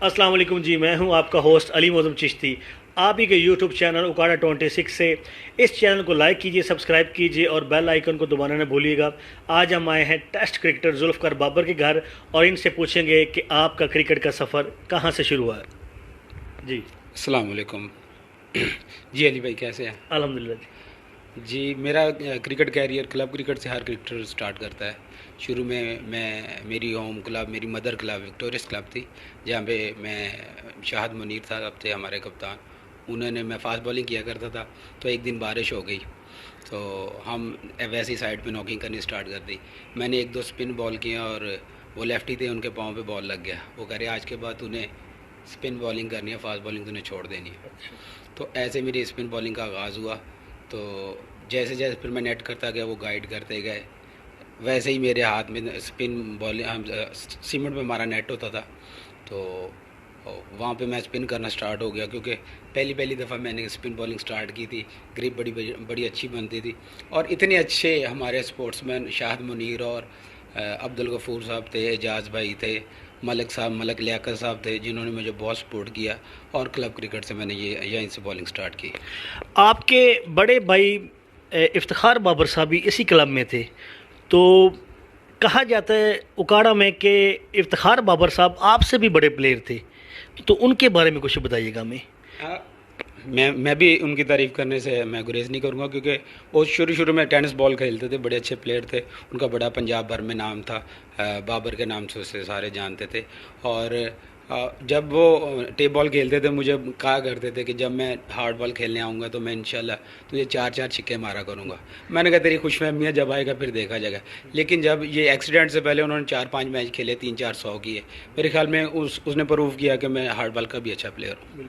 अस्सलाम वालेकुम जी, मैं हूं आपका होस्ट अली मौज़म चिश्ती। आप ही के यूट्यूब चैनल उकाड़ा 26 से इस चैनल को लाइक कीजिए, सब्सक्राइब कीजिए और बेल आइकन को दबाना न भूलिएगा। आज हम आए हैं टेस्ट क्रिकेटर जुल्फ़िकार बाबर के घर और इनसे पूछेंगे कि आपका क्रिकेट का सफ़र कहां से शुरू हुआ है। जी अस्सलाम वालेकुम। जी अली भाई कैसे हैं? अल्हम्दुलिल्लाह जी मेरा क्रिकेट कैरियर क्लब क्रिकेट से हर क्रिकेटर स्टार्ट करता है। शुरू में मेरी होम क्लब, मेरी मदर क्लब विक्टोरियस क्लब थी, जहाँ पे मैं शाहद मुनीर साहब थे हमारे कप्तान। उन्होंने मैं फास्ट बॉलिंग किया करता था, तो एक दिन बारिश हो गई तो हम वैसी साइड पे नॉकिंग करनी स्टार्ट कर दी। मैंने एक दो स्पिन बॉल किए और वो लेफ्टी थे, उनके पाँव पे बॉल लग गया। वो कह रहे आज के बाद तूने स्पिन बॉलिंग करनी है, फास्ट बॉलिंग तूने छोड़ देनी है। तो ऐसे मेरी स्पिन बॉलिंग का आगाज़ हुआ। तो जैसे जैसे फिर मैं नेट करता गया, वो गाइड करते गए, वैसे ही मेरे हाथ में स्पिन बॉलिंग, हम सीमेंट पे हमारा नेट होता था, तो वहाँ पे मैं स्पिन करना स्टार्ट हो गया। क्योंकि पहली दफ़ा मैंने स्पिन बॉलिंग स्टार्ट की थी, ग्रिप बड़ी अच्छी बनती थी। और इतने अच्छे हमारे स्पोर्ट्समैन शाहद मुनीर और अब्दुल गफूर साहब थे, एजाज भाई थे, मलक लियाकत साहब थे, जिन्होंने मुझे बहुत सपोर्ट किया। और क्लब क्रिकेट से मैंने यहीं से बॉलिंग स्टार्ट की। आपके बड़े भाई इफ्तिखार बाबर साहब भी इसी क्लब में थे, तो कहा जाता है उकाड़ा में कि इफ्तिखार बाबर साहब आपसे भी बड़े प्लेयर थे, तो उनके बारे में कुछ बताइएगा हमें। मैं भी उनकी तारीफ़ करने से मैं गुरेज नहीं करूँगा, क्योंकि वो शुरू में टेनिस बॉल खेलते थे, बड़े अच्छे प्लेयर थे। उनका बड़ा पंजाब भर में नाम था, बाबर के नाम से उसे सारे जानते थे। और जब वो टेप बॉल खेलते थे, मुझे कहा करते थे कि जब मैं हार्ड बॉल खेलने आऊँगा तो मैं इंशाल्लाह तुझे 4-4 छक्के मारा करूँगा। मैंने कहा तेरी खुशफहमी है, जब आएगा फिर देखा जाएगा। लेकिन जब ये एक्सीडेंट से पहले उन्होंने 4-5 मैच खेले, 3-4 100 किए। मेरे ख्याल में उसने प्रूव किया कि मैं हार्ड बॉल का भी अच्छा प्लेयर हूँ।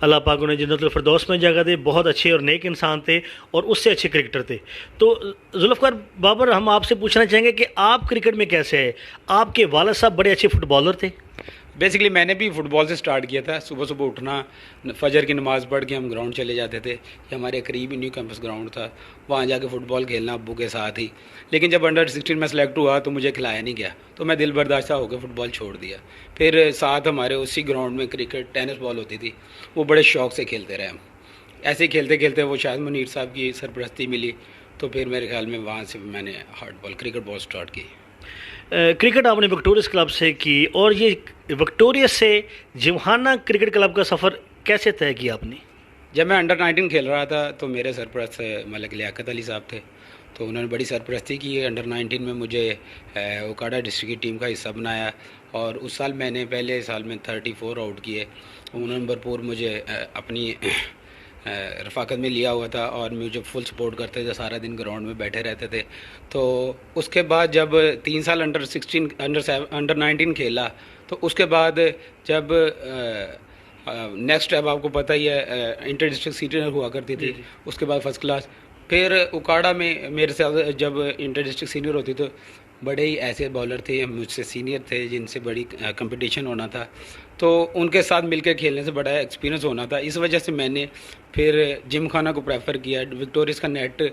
अल्लाह पाक उन्हें जन्नतुल फिरदौस में जगह दे। बहुत अच्छे और नेक इंसान थे और उससे अच्छे क्रिकेटर थे। तो जुल्फ़िकार बाबर, हम आपसे पूछना चाहेंगे कि आप क्रिकेट में कैसे है? आपके वालिद साहब बड़े अच्छे फुटबॉलर थे। बेसिकली मैंने भी फ़ुटबॉल से स्टार्ट किया था। सुबह सुबह उठना, फजर की नमाज़ पढ़ के हम ग्राउंड चले जाते थे। ये हमारे करीब ही न्यू कैंपस ग्राउंड था, वहाँ जाके फ़ुटबॉल खेलना अब्बू के साथ ही। लेकिन जब अंडर 16 में सेलेक्ट हुआ तो मुझे खिलाया नहीं गया, तो मैं दिल बर्दाश्ता होकर फ़ुटबॉल छोड़ दिया। फिर साथ हमारे उसी ग्राउंड में क्रिकेट टेनिस बॉल होती थी, वो बड़े शौक़ से खेलते रहे हम। ऐसे ही खेलते खेलते वो शाहद मुनीर साहब की सरपरस्ती मिली, तो फिर मेरे ख्याल में वहाँ से मैंने hard ball cricket ball start की। क्रिकेट आपने विक्टोरियस क्लब से की, और ये विक्टोरियस से जिमखाना क्रिकेट क्लब का सफ़र कैसे तय किया आपने? जब मैं अंडर 19 खेल रहा था तो मेरे सरपरस्त मलक लियाकत अली साहब थे, तो उन्होंने बड़ी सरपरस्ती की। अंडर 19 में मुझे उकाड़ा डिस्ट्रिक्ट की टीम का हिस्सा बनाया। और उस साल मैंने पहले साल में 34 आउट किए। उन्होंने भरपूर मुझे अपनी रफ़ाकत में लिया हुआ था और मुझे फुल सपोर्ट करते थे, सारा दिन ग्राउंड में बैठे रहते थे। तो उसके बाद जब 3 साल अंडर 19 खेला, तो उसके बाद जब नेक्स्ट स्टेप आपको पता ही है, इंटर डिस्ट्रिक्ट सीनियर हुआ करती थी, उसके बाद फर्स्ट क्लास। फिर उकाड़ा में मेरे साथ जब इंटर डिस्ट्रिक्ट सीनियर होती तो बड़े ही ऐसे बॉलर थे मुझसे सीनियर थे, जिनसे बड़ी कंपटीशन होना था, तो उनके साथ मिलकर खेलने से बड़ा एक्सपीरियंस होना था। इस वजह से मैंने फिर जिमखाना को प्रेफर किया। विक्टोरियस का नेट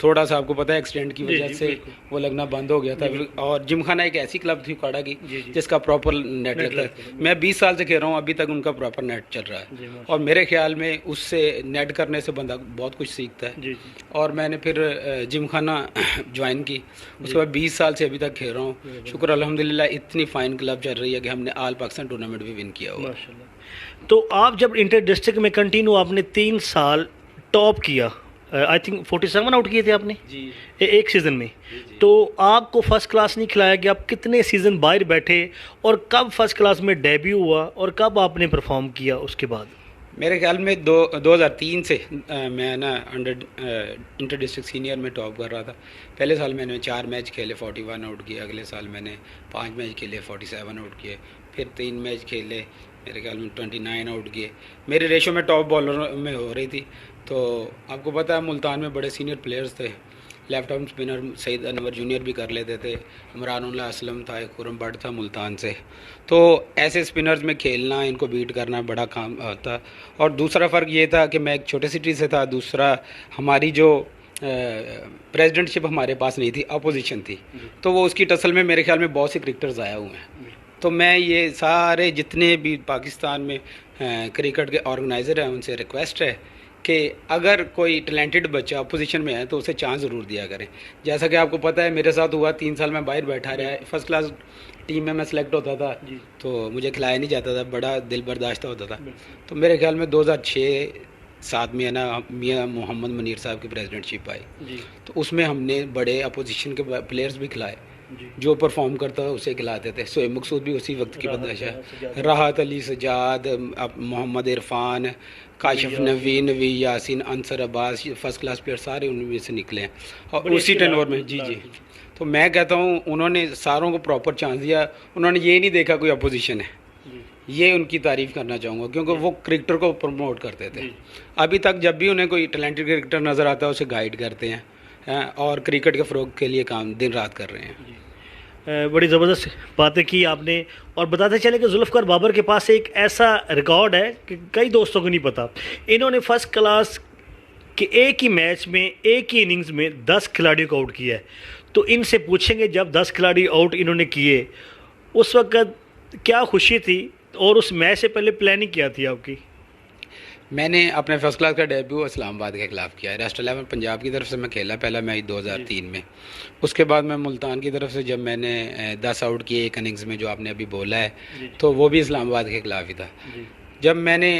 थोड़ा सा आपको पता है एक्सीडेंट की वजह से वो लगना बंद हो गया था। और जिमखाना एक ऐसी क्लब थी उकाड़ा की जिसका प्रॉपर नेट लगता है। मैं 20 साल से खेल रहा हूँ, अभी तक उनका प्रॉपर नेट चल रहा है। और मेरे ख्याल में उससे नेट करने से बंदा बहुत कुछ सीखता है। और मैंने फिर जिमखाना ज्वाइन की, उसके बाद 20 साल से अभी तक खेल रहा हूँ। शुक्र अल्हम्दुलिल्लाह, इतनी फ़ाइन क्लब चल रही है कि हमने ऑल पाकिस्तान टूर्नामेंट भी विन किया हुआ। तो आप जब इंटर डिस्ट्रिक्ट में कंटिन्यू आपने 3 साल टॉप किया, आई थिंक 47 आउट किए थे आपने जी एक सीज़न में। तो आपको फर्स्ट क्लास नहीं खिलाया गया, आप कितने सीज़न बाहर बैठे और कब फर्स्ट क्लास में डेब्यू हुआ और कब आपने परफॉर्म किया उसके बाद? मेरे ख्याल में 2003 से मैं ना इंटर डिस्ट्रिक्ट सीनियर में टॉप कर रहा था। पहले साल मैंने 4 मैच खेले, 41 आउट किए। अगले साल मैंने 5 मैच खेले, 47 आउट किए। फिर 3 मैच खेले, मेरे ख्याल में 29 आउट किए। मेरी रेशो में टॉप बॉलर में हो रही थी। तो आपको पता है मुल्तान में बड़े सीनियर प्लेयर्स थे। Left arm spinner Saeed Anwar junior भी कर लेते थे, इमरानुल्लाह असलम था, एक खुरम बट था मुल्तान से। तो ऐसे स्पिनर्स में खेलना, इनको बीट करना बड़ा काम था। और दूसरा फ़र्क ये था कि मैं एक छोटे सिटी से था। दूसरा, हमारी जो प्रेसिडेंटशिप हमारे पास नहीं थी, अपोजिशन थी, तो वो उसकी टसल में मेरे ख्याल में बहुत से क्रिकेटर्स आए हुए हैं। तो मैं ये सारे जितने भी पाकिस्तान में क्रिकेट के ऑर्गेनाइज़र हैं उनसे रिक्वेस्ट है कि अगर कोई टैलेंटेड बच्चा अपोजिशन में है तो उसे चांस ज़रूर दिया करें। जैसा कि आपको पता है मेरे साथ हुआ, 3 साल मैं बाहर बैठा रहा, फर्स्ट क्लास टीम में मैं सेलेक्ट होता था तो मुझे खिलाया नहीं जाता था, बड़ा दिल बर्दाश्त होता था। तो मेरे ख्याल में 2006-7 में है ना मियाँ मोहम्मद मुनीर साहब की प्रेसिडेंटशिप आई, तो उसमें हमने बड़े अपोजिशन के प्लेयर्स भी खिलाए, जो परफॉर्म करता था उसे खिलाते थे। सोएब मकसूद भी उसी वक्त की पैदाइश है, Rahat Ali Sajjad, Mohammad Irfan, Kashif Naveen, Navi Yasin, Ansar Abbas, first class player सारे उनमें से निकले हैं और उसी टेनोर में। जी जी, तो मैं कहता हूँ उन्होंने सारों को प्रॉपर चांस दिया, उन्होंने ये नहीं देखा कोई अपोजिशन है, ये उनकी तारीफ़ करना चाहूँगा क्योंकि वो क्रिकेटर को प्रमोट करते थे। अभी तक जब भी उन्हें कोई टैलेंटेड क्रिकेटर नज़र आता है उसे गाइड करते हैं और क्रिकेट के फ़रोग के लिए काम दिन रात कर रहे हैं। बड़ी ज़बरदस्त बातें की आपने। और बताते चले कि जुल्फ़िकार बाबर के पास एक ऐसा रिकॉर्ड है कि कई दोस्तों को नहीं पता। इन्होंने फर्स्ट क्लास के एक ही मैच में, एक ही इनिंग्स में 10 खिलाड़ियों को आउट किया है। तो इनसे पूछेंगे जब 10 खिलाड़ी आउट इन्होंने किए उस वक्त क्या खुशी थी और उस मैच से पहले प्लानिंग क्या थी आपकी? मैंने अपने फर्स्ट क्लास का डेब्यू इस्लामाबाद के ख़िलाफ़ किया है। नेशनल लेवल पंजाब की तरफ से मैं खेला पहला मैच 2003 में। उसके बाद मैं मुल्तान की तरफ से जब मैंने 10 आउट किए एक इनिंग्स में, जो आपने अभी बोला है, तो वो भी इस्लामाबाद के ख़िलाफ़ ही था। जब मैंने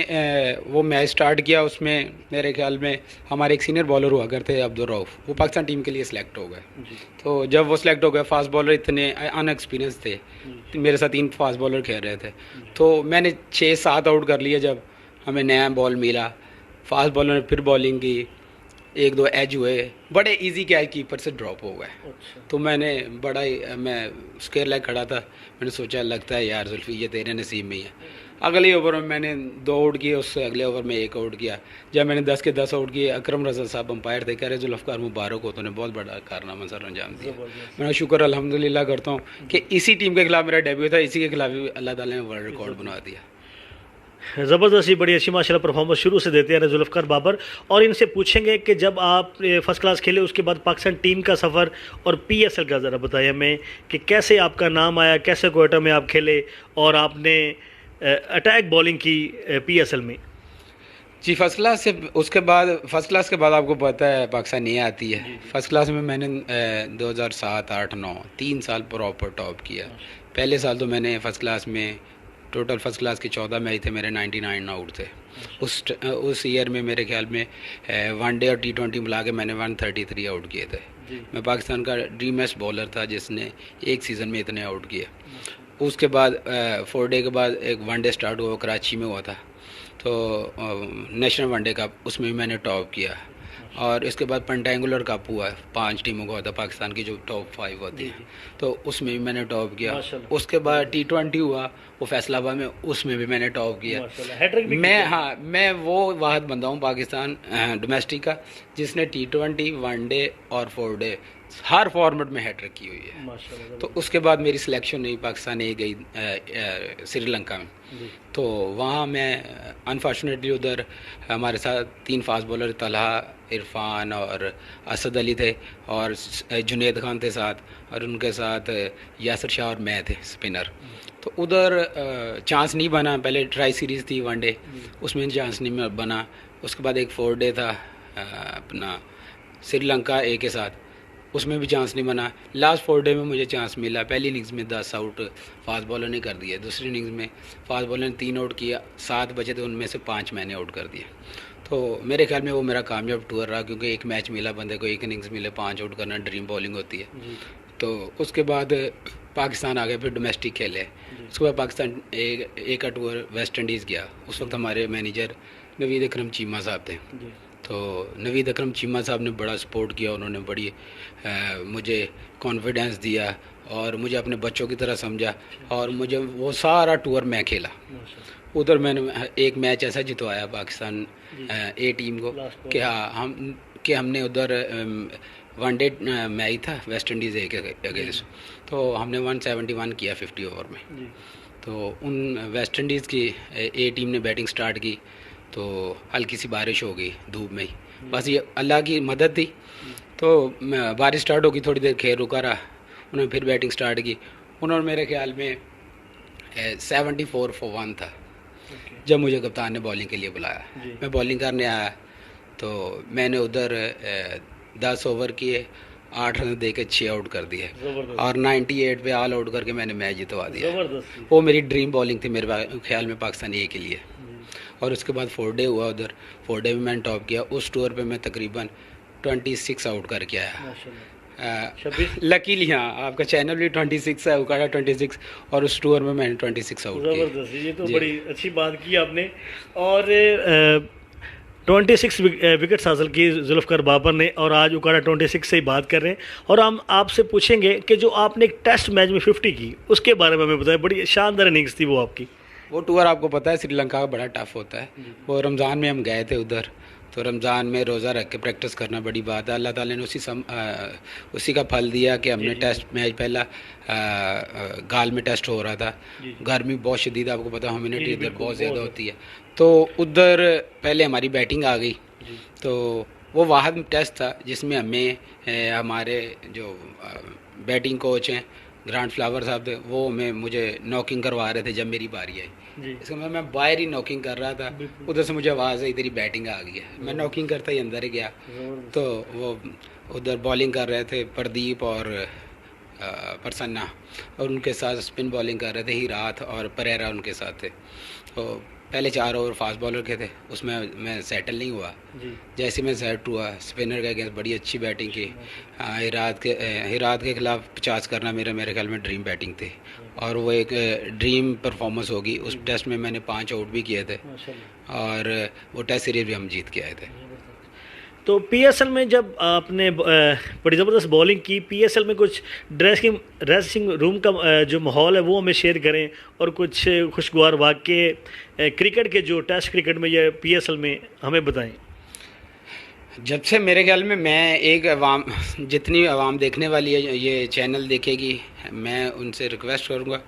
वो मैच स्टार्ट किया उसमें मेरे ख्याल में हमारे एक सीनियर बॉलर हुआ करते अब्दुल रऊफ़, वो पाकिस्तान टीम के लिए सिलेक्ट हो गए। तो जब वो सिलेक्ट हो गए, फास्ट बॉलर इतने अनएक्सपीरियंस थे, मेरे साथ 3 फास्ट बॉलर खेल रहे थे, तो मैंने 6-7 आउट कर लिए। जब हमें नया बॉल मिला, फास्ट बॉलर ने फिर बॉलिंग की, 1-2 एज हुए, बड़े इजी कैच कीपर से ड्रॉप हो गए। तो मैंने बड़ा ही, मैं स्क्वायर लेग खड़ा था, मैंने सोचा लगता है यार जुल्फी ये तेरे नसीब में ही है। अगले ओवर में मैंने 2 आउट किए, उससे अगले ओवर में 1 आउट किया। जब मैंने 10 के 10 आउट किए, अकरम रजा साहब अंपायर थे, कह रहे जुल्फ़िकार मुबारक हो, तूने बहुत बड़ा कारनामा सर अंजाम दिया। मैं शुक्र अल्हम्दुलिल्लाह करता हूँ कि इसी टीम के खिलाफ मेरा डेब्यू था, इसी के खिलाफ भी अल्लाह ताला ने वर्ल्ड रिकॉर्ड बना दिया। ज़बरदस्ती बड़ी अच्छी माशाल्लाह परफॉर्मेंस शुरू से देते हैं जुल्फ़िकार बाबर। और इनसे पूछेंगे कि जब आप फर्स्ट क्लास खेले उसके बाद पाकिस्तान टीम का सफ़र और PSL का ज़रा बताइए हमें कि कैसे आपका नाम आया, कैसे क्वेटा में आप खेले और आपने अटैक बॉलिंग की PSL में? जी, फर्स्ट क्लास से उसके बाद, फर्स्ट क्लास के बाद आपको पता है पाकिस्तान ये आती है। फर्स्ट क्लास में मैंने 2007, 8, 9 3 साल प्रॉपर टॉप किया। पहले साल तो मैंने फर्स्ट क्लास में टोटल फर्स्ट क्लास के 14 मैच थे, मेरे 99 आउट थे। उस ईयर में मेरे ख्याल में वनडे और T20 मिला के मैंने 133 आउट किए थे। मैं पाकिस्तान का ड्रीमेस्ट बॉलर था जिसने एक सीज़न में इतने आउट किए। उसके बाद 4 डे के बाद एक वनडे स्टार्ट हुआ, कराची में हुआ था, तो नेशनल वनडे कप, उसमें भी मैंने टॉप किया। और इसके बाद पेंटेंगुलर कप हुआ है, 5 टीमों का होता है पाकिस्तान की जो टॉप 5 होती हैं, तो उसमें भी मैंने टॉप किया। उसके बाद T20 हुआ वो फैसलाबाद में, उसमें भी मैंने टॉप किया। मैं वो वाहिद बंदा हूँ पाकिस्तान डोमेस्टिक का जिसने T20, वनडे और 4 डे हर फॉर्मेट में हैट्रिक की हुई है। तो उसके बाद मेरी सिलेक्शन नहीं, पाकिस्तान ए गई श्रीलंका में। तो वहाँ मैं अनफॉर्चुनेटली उधर हमारे साथ 3 फास्ट बॉलर, तलहा, इरफान और असद अली थे, और जुनेद खान थे साथ, और उनके साथ यासर शाह और मैं थे स्पिनर। तो उधर चांस नहीं बना। पहले ट्राई सीरीज़ थी वनडे, उसमें चांस नहीं बना। उसके बाद एक 4 डे था अपना श्रीलंका ए के साथ, उसमें भी चांस नहीं बना। लास्ट 4 डे में मुझे चांस मिला। पहली इनिंग्स में 10 आउट फास्ट बॉलर ने कर दिया, दूसरी इनिंग्स में फास्ट बॉलर ने 3 आउट किया, 7 बचे थे, उनमें से 5 मैंने आउट कर दिए। तो मेरे ख्याल में वो मेरा कामयाब टूर रहा, क्योंकि एक मैच मिला बंदे को, एक इनिंग्स मिले, 5 आउट करना ड्रीम बॉलिंग होती है। तो उसके बाद पाकिस्तान आ गए, फिर डोमेस्टिक खेले। उसके बाद पाकिस्तान एक का टूर वेस्ट इंडीज़ गया। उस वक्त हमारे मैनेजर नवीद अकरम चीमा साहब थे। तो नवीद अकरम चीमा साहब ने बड़ा सपोर्ट किया, उन्होंने बड़ी मुझे कॉन्फिडेंस दिया और मुझे अपने बच्चों की तरह समझा, और मुझे वो सारा टूर मैं खेला। उधर मैंने एक मैच ऐसा जितवाया पाकिस्तान ए टीम को कि हमने उधर वनडे मैच था वेस्ट इंडीज़ ए के अगेंस्ट, तो हमने 171 किया 50 ओवर में। तो उन वेस्ट इंडीज़ की ए टीम ने बैटिंग स्टार्ट की, तो हल्की सी बारिश हो गई धूप में ही, बस ये अल्लाह की मदद थी। तो बारिश स्टार्ट होगी, थोड़ी देर खेल रुका रहा, उन्होंने फिर बैटिंग स्टार्ट की। उन्होंने मेरे ख्याल में 74 for 1 था ओके जब मुझे कप्तान ने बॉलिंग के लिए बुलाया। जी मैं बॉलिंग करने आया तो मैंने उधर 10 ओवर किए, 8 रन दे के 6 आउट कर दिए ज़बरदस्त और 98 पे ऑल आउट करके मैंने मैच जितवा दिया। ज़बरदस्त जी वो मेरी ड्रीम बॉलिंग थी मेरे ख्याल में पाकिस्तान ए के लिए। जी, और उसके बाद 4 डे हुआ उधर, 4 डे में मैंने टॉप किया। उस टूर पे मैं तकरीबन 26 आउट करके आया। माशाल्लाह 26 लकीली हाँ, आपका चैनल भी 26 है, उकाड़ा 26, और उस टूर में मैंने 26 आउट किए। ज़बरदस्त, ये तो जी। बड़ी अच्छी बात की आपने। और 26 विकेट्स हासिल की जुल्फ़िकार बाबर ने, और आज उकाड़ा 26 से ही बात कर रहे हैं। और हम आपसे पूछेंगे कि जो आपने एक टेस्ट मैच में 50 की, उसके बारे में हमें बताएं। बड़ी शानदार इनिंग्स थी वो आपकी। वो टूर आपको पता है श्रीलंका का बड़ा टफ होता है। वो रमज़ान में हम गए थे उधर, तो रमज़ान में रोज़ा रख के प्रैक्टिस करना बड़ी बात है। अल्लाह ताला ने उसी का फल दिया कि हमने टेस्ट मैच पहला गाल में टेस्ट हो रहा था। जी, गर्मी बहुत शदीद, आपको पता है, ह्यूमिडिटी जी, इधर बिल्कुल, बहुत ज़्यादा बहुत होती है। तो उधर पहले हमारी बैटिंग आ गई, जी तो वो वाहिद टेस्ट था जिसमें हमें हमारे जो बैटिंग कोच हैं ग्रांट फ्लावर साहब थे, वो मुझे नॉकिंग करवा रहे थे जब मेरी बारी आई। जी इसका मतलब मैं बाहर ही नॉकिंग कर रहा था, बिल्कुल। उधर से मुझे आवाज़ आई तेरी बैटिंग आ गई है। मैं नॉकिंग करता ही अंदर ही गया, ज़बरदस्त। तो वो उधर बॉलिंग कर रहे थे प्रदीप और प्रसन्ना, और उनके साथ स्पिन बॉलिंग कर रहे थे हीराथ और परेरा उनके साथ थे। तो पहले 4 ओवर फास्ट बॉलर के थे, उसमें मैं सेटल नहीं हुआ। जी जैसे मैं सेट हुआ, स्पिनर के अगेंस्ट बड़ी अच्छी बैटिंग की। हिरात के खिलाफ 50 करना मेरे ख्याल में ड्रीम बैटिंग थी, और वो एक ड्रीम परफॉर्मेंस होगी। उस टेस्ट में मैंने 5 आउट भी किए थे, माशाल्लाह। और वो टेस्ट सीरीज भी हम जीत के आए थे। तो पीएसएल में जब आपने बड़ी ज़बरदस्त बॉलिंग की, पीएसएल में कुछ ड्रेसिंग रूम का जो माहौल है वो हमें शेयर करें, और कुछ खुशगवार वाक़ये क्रिकेट के जो टेस्ट क्रिकेट में या पीएसएल में हमें बताएं। जब से मेरे ख्याल में मैं एक जितनी आवाम देखने वाली है ये चैनल देखेगी, मैं उनसे रिक्वेस्ट करूँगा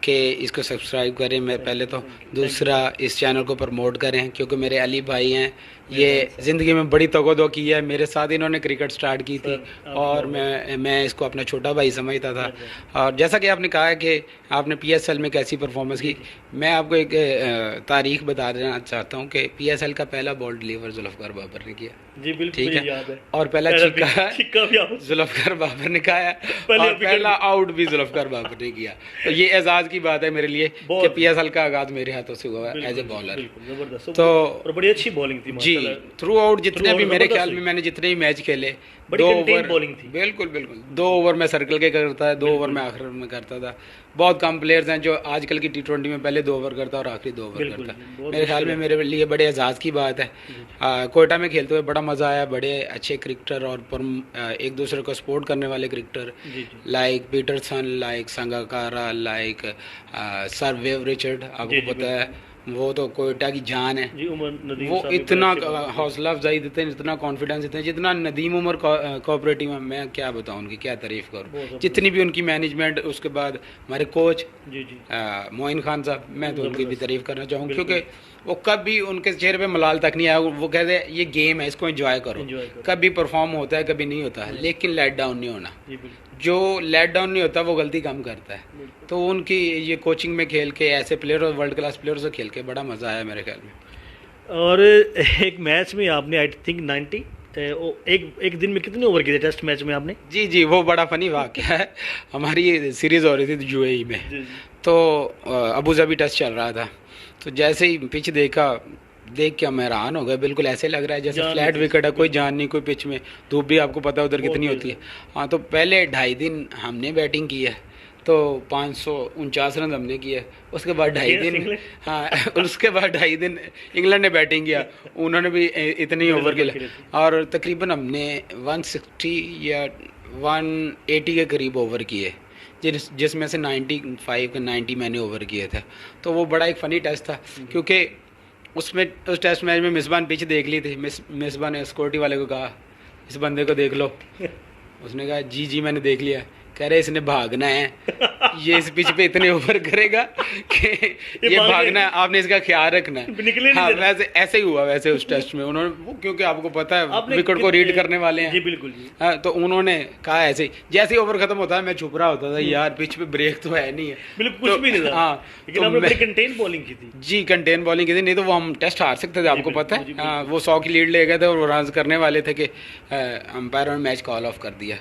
कि इसको सब्सक्राइब करें। मैं पहले तो, दूसरा इस चैनल को प्रमोट करें, क्योंकि मेरे अली भाई हैं, ये ज़िंदगी में बड़ी तगोदो की है। मेरे साथ इन्होंने क्रिकेट स्टार्ट की थी, और मैं इसको अपना छोटा भाई समझता था। और जैसा कि आपने कहा है कि आपने पीएसएल में कैसी परफॉर्मेंस की, मैं आपको एक तारीख बता देना चाहता हूँ कि पीएसएल का पहला बॉल डिलीवर जुल्फ़िकार बाबर ने किया। जी बिल्कुल, ठीक मुझे है, याद है। और पहला छिक्का भी out। जुल्फ़िकार बाबर ने खाया, और पहला आउट भी जुल्फ़िकार बाबर ने किया। तो ये एजाज़ की बात है मेरे लिए कि पीएसएल का आगाज़ मेरे हाथों से हुआ एज ए बॉलर। बिल्कुल ज़बरदस्त। तो और बड़ी अच्छी बॉलिंग थी जी, माशाल्लाह। थ्रू आउट जितने Throughout भी मेरे जबरदस्त ख्याल हुई। में मैंने जितने भी मैच खेले, बड़ी 2 contained ओवर bowling थी। बिल्कुल बिल्कुल 2 ओवर में सर्कल के करता है, 2 ओवर में आखिर में करता था। बहुत कम प्लेयर्स हैं जो आजकल की T20 में पहले 2 ओवर करता और आखिरी 2 ओवर बिल्कुल, करता। बहुत मेरे ख्याल में मेरे लिए बड़े एजाज़ की बात है। कोयटा में खेलते हुए बड़ा मज़ा आया। बड़े अच्छे क्रिकेटर और एक दूसरे को सपोर्ट करने वाले क्रिकेटर, जी जी like Pietersen, like Sangakkara, like sir Viv Richard, आपको पता है वो तो कोयटा की जान है। जी। उमर नदीम वो साहब भी इतना बड़े अच्छे bowler हौसला अफजाई देते हैं, इतना कॉन्फिडेंस देते हैं, जितना नदीम उमर कोऑपरेटिव में, मैं क्या बताऊं, उनकी क्या तारीफ़ बहुत करूं। ज़बरदस्त। जितनी भी उनकी मैनेजमेंट, उसके बाद हमारे कोच थे। जी जी मोइन खान साहब, मैं तो उनकी भी तारीफ़ करना चाहूँगा, बिल्कुल। क्योंकि वो कभी उनके चेहरे पे मलाल तक नहीं आया। वो कहते हैं ये गेम है, इसको एंजॉय करो। Enjoy करो। कभी परफॉर्म होता है, कभी नहीं होता है, लेकिन लेट डाउन नहीं होना। जी बिल्कुल जो लेट डाउन नहीं होता वो गलती कम करता है। बिल्कुल। तो उनकी ये कोचिंग में खेल के, ऐसे प्लेयर और वर्ल्ड क्लास प्लेयर से खेल के बड़ा मज़ा आया मेरे ख्याल में। और एक मैच में आपने आई थिंक 90 एक दिन में कितने ओवर किए थे टेस्ट मैच में आपने? जी जी, वो बड़ा फ़नी वाक़या है। हमारी सीरीज़ हो रही थी यूएई में, जी जी तो अबू धाबी टेस्ट चल रहा था। तो जैसे ही पिच देखा, देख के हम हैरान हो गए। बिल्कुल ऐसे लग रहा है जैसे जान फ्लैट नहीं विकेट है, कोई जान नहीं, कोई पिच में धूप भी आपको पता है उधर बहुत कितनी तेज होती है। हाँ, तो पहले 2.5 दिन हमने बैटिंग की है, तो 549 रन हमने किए। उसके बाद 2.5 दिन, इंग्लैंड? हाँ, उसके बाद 2.5 दिन इंग्लैंड ने बैटिंग किया, उन्होंने भी इतनी ओवर खेले, और तकरीबन हमने 160 या 180 के करीब ओवर किए, जिसमें से 95 के 90 मैंने ओवर किए थे। तो वो बड़ा एक फ़नी टेस्ट था, क्योंकि उसमें उस टेस्ट मैच में मिसबान पिच देख ली थी। मिसबान ने सिक्योरिटी वाले को कहा, इस बंदे को देख लो। उसने कहा जी जी मैंने देख लिया। कह रहे इसने भागना है, ये इस पिच पे इतने ओवर करेगा कि ये भागना है, आपने इसका ख्याल रखना है। निकले नहीं। हाँ, वैसे ऐसे ही हुआ वैसे उस टेस्ट में उन्होंने, क्योंकि आपको पता है विकेट को रीड करने वाले हैं जी बिल्कुल जी। हाँ, तो उन्होंने कहा ऐसे ही, जैसे ही ओवर खत्म होता है मैं छुप रहा होता था, यार पिच पे ब्रेक तो है नहीं है, बिल्कुल कुछ भी नहीं था। हाँ, लेकिन आपने बड़ी कंटेन बॉलिंग की थी जी, कंटेन बॉलिंग की थी, नहीं तो वो हम टेस्ट हार सकते थे, आपको पता है। हाँ, वो 100 की लीड ले गए थे और वो रन करने वाले थे कि अंपायर ने मैच कॉल ऑफ कर दिया।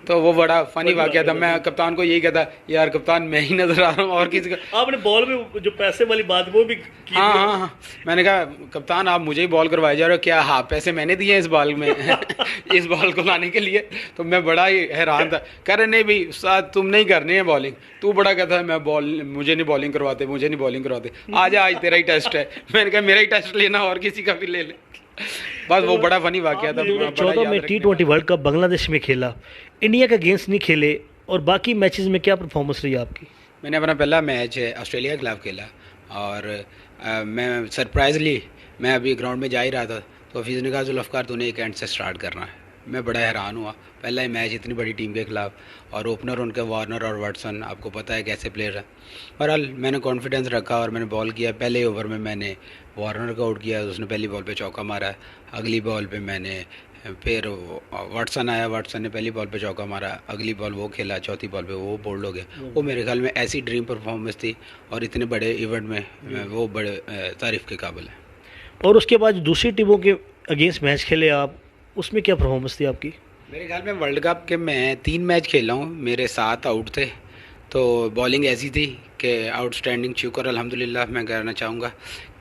तो वो बड़ा फनी वाकया था। मैं कप्तान को यही कहता, यार कप्तान मैं ही नजर आ रहा हूँ और किसी का। आपने बॉल में जो पैसे वाली बात वो भी की। हाँ हाँ हाँ, मैंने कहा कप्तान आप मुझे ही बॉल करवाए जा रहे हो क्या? हाँ, पैसे मैंने दिए इस बॉल में इस बॉल को लाने के लिए। तो मैं बड़ा ही हैरान था। कह रहे नहीं भाई उस्ताद तुम नहीं करनी है बॉलिंग, तू बड़ा कहता है मैं मुझे नहीं बॉलिंग करवाते, मुझे नहीं बॉलिंग करवाते, आजा आज तेरा ही टेस्ट है। मैंने कहा मेरा ही टेस्ट लेना और किसी का भी ले ले। बस वो बड़ा फनी वाकया था। 2014 में T20 वर्ल्ड कप बांग्लादेश में खेला, इंडिया के अगेंस्ट नहीं खेले, और बाकी मैचेस में क्या परफॉर्मेंस रही आपकी? मैंने अपना पहला मैच ऑस्ट्रेलिया के खिलाफ खेला और मैं सरप्राइजली मैं अभी ग्राउंड में जा ही रहा था तो हफीज़ ने कहा जुल्फ़कार तूने एक एंड से स्टार्ट करना है। मैं बड़ा हैरान हुआ, पहला ही मैच इतनी बड़ी टीम के खिलाफ और ओपनर उनके वार्नर और वाटसन, आपको पता है कैसे प्लेयर है। बहरहाल मैंने कॉन्फिडेंस रखा और मैंने बॉल किया। पहले ओवर में मैंने वार्नर को आउट किया, उसने पहली बॉल पे चौका मारा। अगली बॉल पे मैंने फिर वाटसन आया, वाटसन ने पहली बॉल पे चौका मारा, अगली बॉल वो खेला, चौथी बॉल पे वो बोल्ड हो गया। वो मेरे ख्याल में ऐसी ड्रीम परफॉर्मेंस थी और इतने बड़े इवेंट में वो बड़े तारीफ़ के काबिल है। और उसके बाद दूसरी टीमों के अगेंस्ट मैच खेले आप, उसमें क्या परफॉर्मेंस थी आपकी? मेरे ख्याल में वर्ल्ड कप के मैं 3 मैच खेला हूँ, मेरे 7 आउट थे। तो बॉलिंग ऐसी थी कि आउटस्टैंडिंग, शुक्र अल्हम्दुलिल्लाह मैं कहना चाहूँगा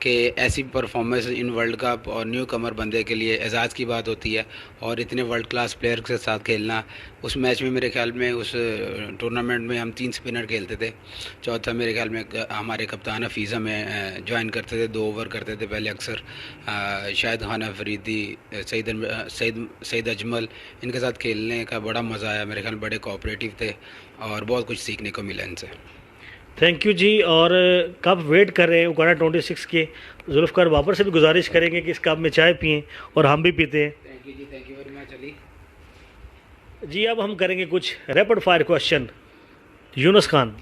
कि ऐसी परफॉर्मेंस इन वर्ल्ड कप और न्यू कमर बंदे के लिए एजाज़ की बात होती है। और इतने वर्ल्ड क्लास प्लेयर के साथ खेलना, उस मैच में मेरे ख्याल में उस टूर्नामेंट में हम 3 स्पिनर खेलते थे। चौथा मेरे ख्याल में हमारे कप्तान हफीज़ हमें ज्वाइन करते थे, 2 ओवर करते थे पहले अक्सर। शाहिद खान अफरीदी, सईद अजमल, इनके साथ खेलने का बड़ा मज़ा आया। मेरे ख्याल में बड़े कोऑपरेटिव थे और बहुत कुछ सीखने को मिला इनसे। थैंक यू जी। और कब वेट कर रहे हैं उकाड़ा 26 के? जुल्फ़कार वापस से भी गुजारिश करेंगे कि इस कप में चाय पिएं और हम भी पीते हैं। थैंक यू जी, thank you very much Ali ji. अब हम करेंगे कुछ rapid fire question. Younis Khan,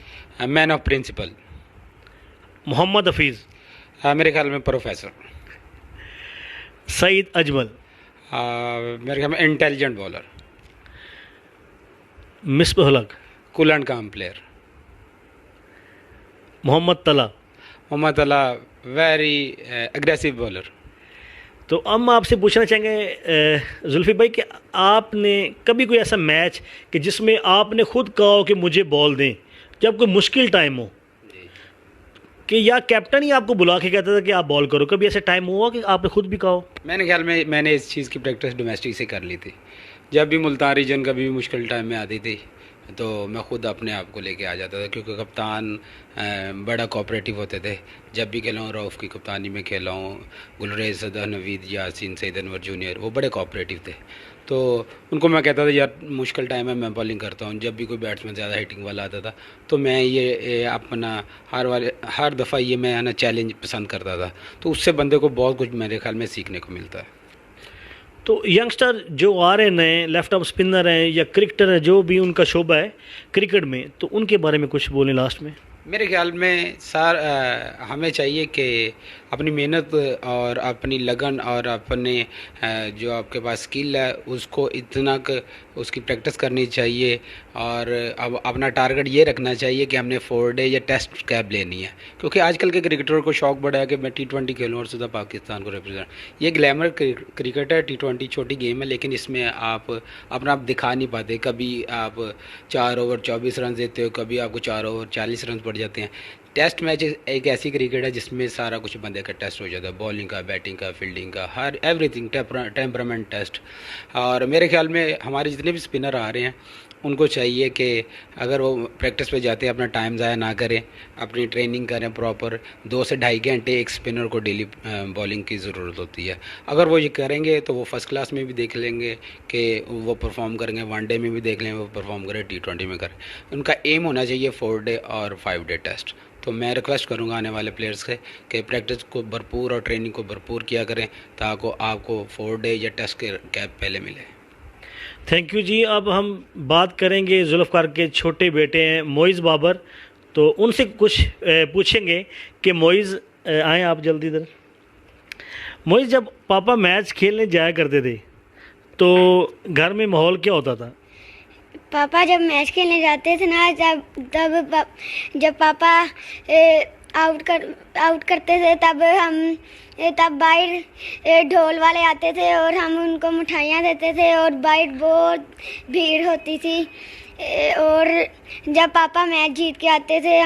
man of principal. Mohammad Hafeez, मेरे ख्याल में प्रोफेसर। सईद अजमल, मेरे ख्याल में intelligent bowler. Misbah Haq, cool and calm player. Mohammad Talha, very aggressive bowler. तो हम आपसे पूछना चाहेंगे जुल्फ़ी भाई कि आपने कभी कोई ऐसा मैच कि जिसमें आपने खुद कहा हो कि मुझे बॉल दें, जब कोई मुश्किल टाइम हो, कि या कैप्टन ही आपको बुला के कहता था कि आप बॉल करो, कभी ऐसा टाइम हुआ कि आपने खुद भी कहा हो? मैंने ख्याल में मैंने इस चीज़ की प्रैक्टिस डोमेस्टिक से कर ली थी। जब भी मुल्तान रीजन कभी भी मुश्किल टाइम में आती थी तो मैं ख़ुद अपने आप को लेके आ जाता था, क्योंकि कप्तान बड़ा कोऑपरेटिव होते थे। जब भी खेला हूँ, रऊफ़ की कप्तानी में खेला हूँ, गुलरेज़, सदा, नवीद, यासीन, सईद अनवर जूनियर, वो बड़े कोऑपरेटिव थे। तो उनको मैं कहता था यार मुश्किल टाइम है, मैं बॉलिंग करता हूँ। जब भी कोई बैट्समैन ज़्यादा हिटिंग वाला आता था तो मैं ये अपना हर दफ़ा ये मैं ना चैलेंज पसंद करता था। तो उससे बंदे को बहुत कुछ मेरे ख्याल में सीखने को मिलता है। तो यंगस्टर जो आ रहे नए लेफ्ट ऑफ स्पिनर हैं या क्रिकेटर हैं, जो भी उनका शोबा है क्रिकेट में, तो उनके बारे में कुछ बोलें लास्ट में। मेरे ख्याल में हमें चाहिए कि अपनी मेहनत और अपनी लगन और अपने जो आपके पास स्किल है उसको इतना उसकी प्रैक्टिस करनी चाहिए। और अब अपना टारगेट ये रखना चाहिए कि हमने 4 डे या टेस्ट कैप लेनी है, क्योंकि आजकल के क्रिकेटर को शौक बड़ा है कि मैं T20 खेलूँ और सीधा पाकिस्तान को रिप्रेजेंट। ये ग्लैमर क्रिकेट है, T20 छोटी गेम है, लेकिन इसमें आप अपना आप दिखा नहीं पाते। कभी आप 4 ओवर 24 रन देते हो, कभी आपको 4 ओवर 40 रन पड़ जाते हैं। टेस्ट मैच एक ऐसी क्रिकेट है जिसमें सारा कुछ बंदे का टेस्ट हो जाता है, बॉलिंग का, बैटिंग का, फील्डिंग का, हर एवरीथिंग, टेम्परामेंट टेस्ट। और मेरे ख्याल में हमारे जितने भी स्पिनर आ रहे हैं उनको चाहिए कि अगर वो प्रैक्टिस पे जाते हैं अपना टाइम ज़ाया ना करें, अपनी ट्रेनिंग करें प्रॉपर। 2 से ढाई घंटे एक स्पिनर को डेली बॉलिंग की ज़रूरत होती है। अगर वो ये करेंगे तो वो फर्स्ट क्लास में भी देख लेंगे कि वो परफॉर्म करेंगे, 1 डे में भी देख लेंगे वो परफॉर्म करें, T20 में करें। उनका एम होना चाहिए 4 डे और 5 डे टेस्ट। तो मैं रिक्वेस्ट करूंगा आने वाले प्लेयर्स से कि प्रैक्टिस को भरपूर और ट्रेनिंग को भरपूर किया करें ताकि आपको 4 डे या टेस्ट के कैप पहले मिले। थैंक यू जी। अब हम बात करेंगे जुल्फ़कार के छोटे बेटे हैं मोइज़ बाबर, तो उनसे कुछ पूछेंगे कि मोइज़ आएँ आप जल्दी इधर। मोइज़, जब पापा मैच खेलने जाया करते थे तो घर में माहौल क्या होता था? पापा जब मैच खेलने जाते थे ना, जब पापा आउट करते थे तब बाहर ढोल वाले आते थे और हम उनको मिठाइयाँ देते थे और बाहर बहुत भीड़ होती थी। और जब पापा मैच जीत के आते थे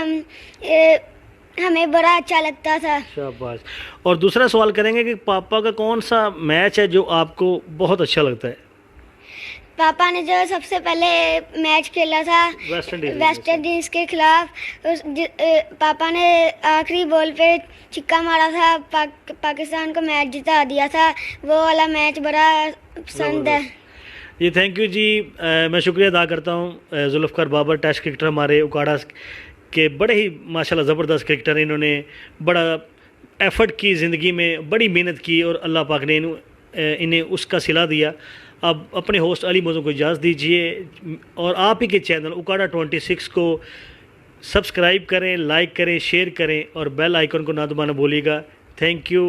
हमें बड़ा अच्छा लगता था। शाबाश। और दूसरा सवाल करेंगे कि पापा का कौन सा मैच है जो आपको बहुत अच्छा लगता है? पापा ने जो सबसे पहले मैच खेला था वेस्ट इंडीज़ के खिलाफ, पापा ने आखिरी बॉल पे छिक्का मारा था, पाकिस्तान को मैच जिता दिया था। वो वाला मैच बड़ा पसंद है जी। थैंक यू जी। मैं शुक्रिया अदा करता हूँ जुल्फ़कार बाबर, टेस्ट क्रिकेटर हमारे उकाड़ा के बड़े ही माशाल्लाह ज़बरदस्त क्रिकेटर। इन्होंने बड़ा एफ़र्ट की, ज़िंदगी में बड़ी मेहनत की और अल्लाह पाक ने इन्हें उसका सिला दिया। अब अपने होस्ट अली मौज़ूम को इजाज़त दीजिए और आप ही के चैनल उकाड़ा 26 को सब्सक्राइब करें, लाइक करें, शेयर करें और बेल आइकन को ना दबाना भूलिएगा। Thank you.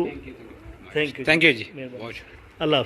थैंक यू जी। अल्लाह हाफ़िज़।